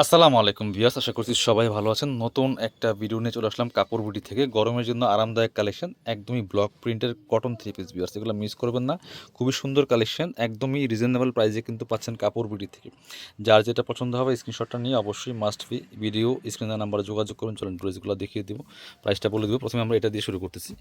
আসসালামু আলাইকুম ভিউয়ার্স, আশা করছি সবাই ভালো আছেন। নতুন একটা ভিডিও নিয়ে চলে আসলাম কাপড় বুটি থেকে। গরমের জন্য আরামদায়ক কালেকশন, একদমই ব্লক প্রিন্টের কটন থ্রি পিস ভিউয়ার্স, এগুলো মিস করবেন না। খুবই সুন্দর কালেকশন, একদমই রিজনেবল প্রাইসে কিন্তু পাচ্ছেন কাপড় বুটি থেকে। যার যেটা পছন্দ হবে স্ক্রিনশটটা নিয়ে অবশ্যই মাস্ট বি ভিডিও স্ক্রিনের নাম্বারে যোগাযোগ করুন। চলুন ড্রেসগুলো দেখিয়ে দেবো, প্রাইসটা বলে দেবো। প্রথমে আমরা এটা দিয়ে শুরু করতেছি।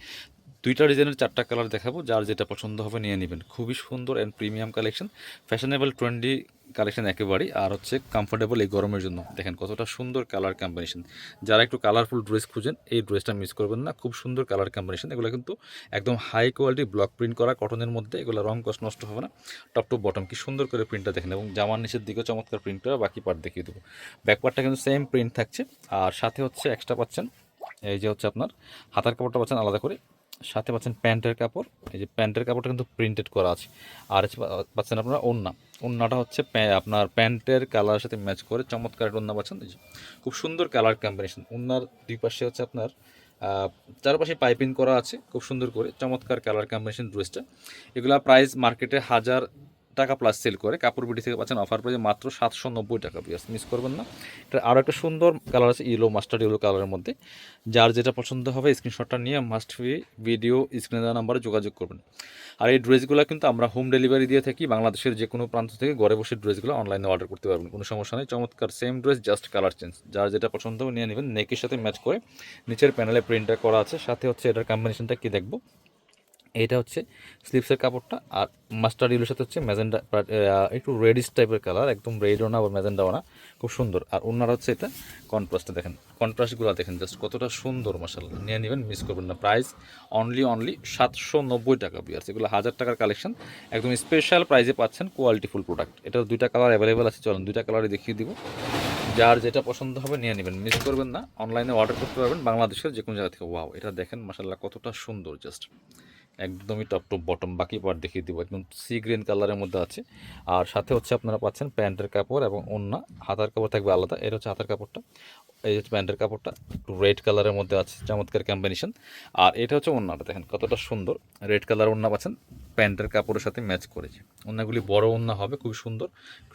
দুইটা ডিজাইনের চারটা কালার দেখাবো, যার যেটা পছন্দ হবে নিয়ে নেবেন। খুবই সুন্দর and premium collection, fashionable trendy collection একেবারেই, আর হচ্ছে কমফোর্টেবল এই গরমের জন্য। দেখেন কতটা সুন্দর কালার কম্বিনেশন। যারা একটু কালারফুল ড্রেস খুঁজেন এই ড্রেসটা মিস করবেন না, খুব সুন্দর কালার কম্বিনেশন। এগুলো কিন্তু একদম হাই কোয়ালিটি ব্লক প্রিন্ট করা কটনের মধ্যে, এগুলো রং কষ্ট নষ্ট হবে না। টপ টু বটম কি সুন্দর করে প্রিন্টটা দেখেন, এবং জামার নিচের দিকেও চমৎকার প্রিন্ট করা। বাকি পার্ট দেখিয়ে দেবো। ব্যাক পার্টটা কিন্তু সেম প্রিন্ট থাকছে, আর সাথে হচ্ছে এক্সট্রা পাচ্ছেন এই যে হচ্ছে আপনার হাতার কাপড়টা পাচ্ছেন আলাদা করে, সাথে পাচ্ছেন প্যান্টের কাপড়। এই যে প্যান্টের কাপড়টা কিন্তু প্রিন্টেড করা আছে। আর হচ্ছে পাচ্ছেন আপনার ওড়নাটা হচ্ছে আপনার প্যান্টের কালারের সাথে ম্যাচ করে চমৎকার একটা ওড়না পাচ্ছেন। এই যে খুব সুন্দর কালার কম্বিনেশন। ওড়নার দুই পাশে হচ্ছে আপনার চারপাশে পাইপিং করা আছে খুব সুন্দর করে, চমৎকার কালার কম্বিনেশন ড্রেসটা। এগুলা প্রাইস মার্কেটে 1000 টাকা প্লাস সেল করে, কাপড় বিডি থেকে পাচ্ছেন অফার প্রাইসে মাত্র 790 টাকা। বিয়াস মিস করবেন না। এটা আরও একটা সুন্দর কালার আছে, ইয়েলো মাস্টার্ড ইয়েলো কালারের মধ্যে। যার যেটা পছন্দ হবে স্ক্রিনশটটা নিয়ে মাস্ট বি ভিডিও স্ক্রিনে দেওয়া নাম্বারে যোগাযোগ করবেন। আর এই ড্রেসগুলো কিন্তু আমরা হোম ডেলিভারি দিয়ে থাকি, বাংলাদেশের যে কোনো প্রান্ত থেকে ঘরে বসে ড্রেসগুলো অনলাইনে অর্ডার করতে পারবেন, কোনো সমস্যা নেই। চমৎকার same dress, just colour change. যার যেটা পছন্দ হবে নিয়ে নেবেন। নেকের সাথে ম্যাচ করে নিচের প্যানেলে প্রিন্টটা করা আছে। সাথে হচ্ছে এটার কম্বিনেশনটা কি দেখবো, এটা হচ্ছে স্লিপসের কাপড়টা, আর মাস্টার্ড ইয়েলোর সাথে হচ্ছে ম্যাজেন্ডা, একটু রেডিশ টাইপের কালার, একদম রেডও না আবার ম্যাজেন্ডাও না, খুব সুন্দর। আর ওনারা হচ্ছে এটা কন্ট্রাস্টটা দেখেন, কন্ট্রাস্টগুলো দেখেন জাস্ট কতটা সুন্দর। মাশাআল্লাহ, নিয়ে নেবেন, মিস করবেন না। প্রাইস অনলি 790 টাকা। বিয়ার্স এগুলো 1000 টাকার কালেকশন, একদম স্পেশাল প্রাইসে পাচ্ছেন কোয়ালিটিফুল প্রোডাক্ট। এটার দুইটা কালার অ্যাভেলেবেল আছে, চলুন দুইটা কালারই দেখিয়ে দিব। যার যেটা পছন্দ হবে নিয়ে নেবেন, মিস করবেন না। অনলাইনে অর্ডার করতে পারবেন বাংলাদেশের যে কোনো জায়গা থেকে। ওয়াও, এটা দেখেন মাশাআল্লাহ কতটা সুন্দর, জাস্ট একদমই টপ টু বটম। বাকি পার্ট দেখিয়ে দিব, একদম সি গ্রিন কালারের মধ্যে আছে। আর সাথে হচ্ছে আপনারা পাচ্ছেন প্যান্টের কাপড় এবং ওড়না। হাতার কাপড় থাকবে আলাদা, এটা হচ্ছে হাতার কাপড়টা। এই হচ্ছে প্যান্টের কাপড়টা, একটু রেড কালারের মধ্যে আছে, চমৎকার কম্বিনেশন। আর এটা হচ্ছে ওড়নাটা, দেখেন কতটা সুন্দর। রেড কালার ওড়না পাচ্ছেন প্যান্টের কাপড়ের সাথে ম্যাচ করেছে। ওড়নাগুলি বড় ওড়না হবে, খুবই সুন্দর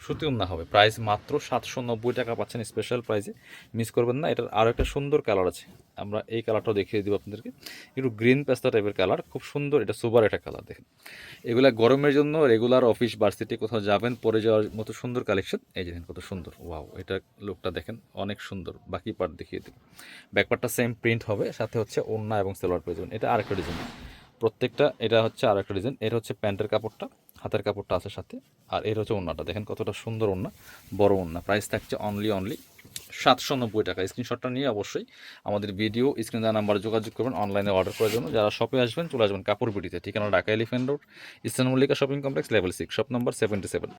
সুতি ওড়না হবে। প্রাইস মাত্র 790 টাকা পাচ্ছেন স্পেশাল প্রাইসে, মিস করবেন না। এটার আরও একটা সুন্দর কালার আছে, আমরা এই কালারটাও দেখিয়ে দিব আপনাদেরকে। একটু গ্রিন পেস্তা টাইপের কালার, খুব সুন্দর। এটা সুপার একটা কালার দেখেন। এগুলা গরমের জন্য রেগুলার অফিস ভার্সিটি কোথাও যাবেন পরে যাওয়ার মতো সুন্দর কালেকশন। এই যে দেখেন কত সুন্দর, ওয়াও, এটা লুকটা দেখেন অনেক সুন্দর। বাকি পার্ট দেখিয়ে দিই। ব্যাক পার্টটা সেম প্রিন্ট হবে, সাথে হচ্ছে ওড়না এবং সালোয়ার পেয়ে যাবেন। এটা আরেকটা ডিজাইন, প্রত্যেকটা এটা হচ্ছে আরেকটা ডিজাইন। এটা হচ্ছে প্যান্টের কাপড়টা, হাতের কাপড়টা আছে সাথে। আর এর হচ্ছে ওড়নাটা, দেখেন কতটা সুন্দর ওড়না, বড় ওড়না। প্রাইস থাকছে অনলি 790 টাকা। স্ক্রিনশটটা নিয়ে অবশ্যই আমাদের ভিডিও স্ক্রিন দেওয়া নাম্বারে যোগাযোগ করবেন অনলাইনে অর্ডার করার জন্য। যারা শপে আসবেন চলে আসবেন কাপড় বিটিতে, ঠিকানা Dhaka elephant road, eastern Mallika shopping complex, level 6, shop number 77।